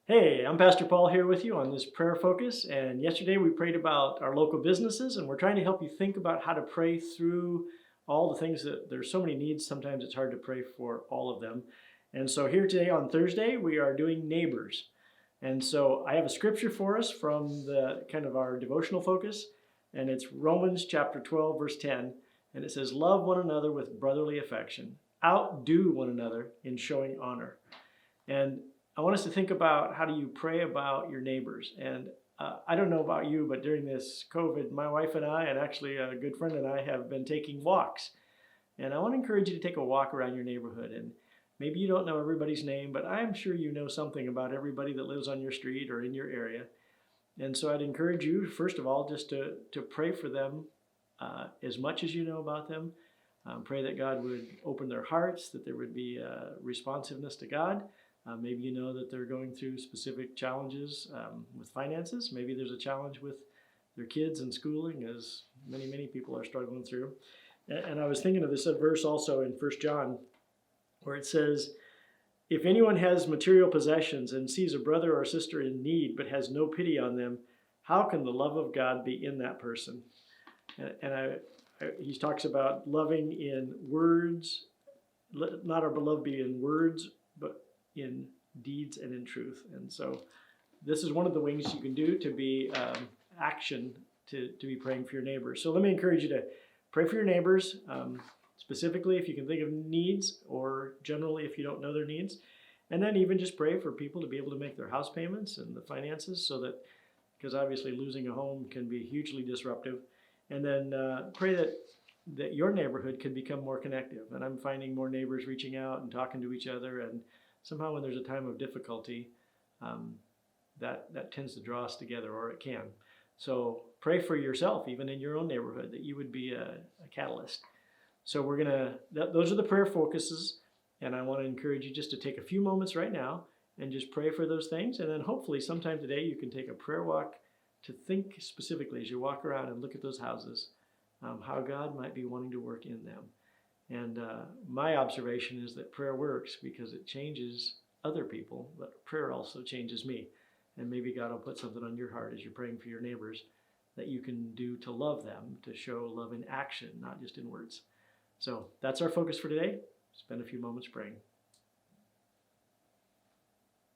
Hey, I'm Pastor Paul here with you on this prayer focus. And yesterday we prayed about our local businesses, and we're trying to help you think about how to pray through all the things that there's so many needs. Sometimes it's hard to pray for all of them. And so here today on Thursday, we are doing neighbors. And so I have a scripture for us from the kind of our devotional focus, and it's Romans chapter 12, verse 10. And it says, "Love one another with brotherly affection, outdo one another in showing honor." And I want us to think about how do you pray about your neighbors. And I don't know about you, but during this COVID, my wife and I, and actually a good friend and I, have been taking walks. And I want to encourage you to take a walk around your neighborhood. And maybe you don't know everybody's name, but I'm sure you know something about everybody that lives on your street or in your area. And so I'd encourage you, first of all, just to pray for them as much as you know about them. Pray that God would open their hearts, that there would be responsiveness to God. Maybe you know that they're going through specific challenges with finances. Maybe there's a challenge with their kids and schooling, as many people are struggling through. And I was thinking of this verse also in 1 John, where it says, "If anyone has material possessions and sees a brother or sister in need but has no pity on them, how can the love of God be in that person?" He talks about loving in words, not our beloved be in words, but in deeds and in truth. And so this is one of the wings you can do to be action to be praying for your neighbors. So let me encourage you to pray for your neighbors, specifically if you can think of needs, or generally if you don't know their needs. And then even just pray for people to be able to make their house payments and the finances, so that, because obviously losing a home can be hugely disruptive. And then pray that your neighborhood can become more connective. And I'm finding more neighbors reaching out and talking to each other, and somehow when there's a time of difficulty, that tends to draw us together, or it can. So pray for yourself, even in your own neighborhood, that you would be a catalyst. So those are the prayer focuses, and I want to encourage you just to take a few moments right now and just pray for those things. And then hopefully sometime today you can take a prayer walk to think specifically as you walk around and look at those houses, how God might be wanting to work in them. And my observation is that prayer works because it changes other people, but prayer also changes me. And maybe God will put something on your heart as you're praying for your neighbors that you can do to love them, to show love in action, not just in words. So that's our focus for today. Spend a few moments praying.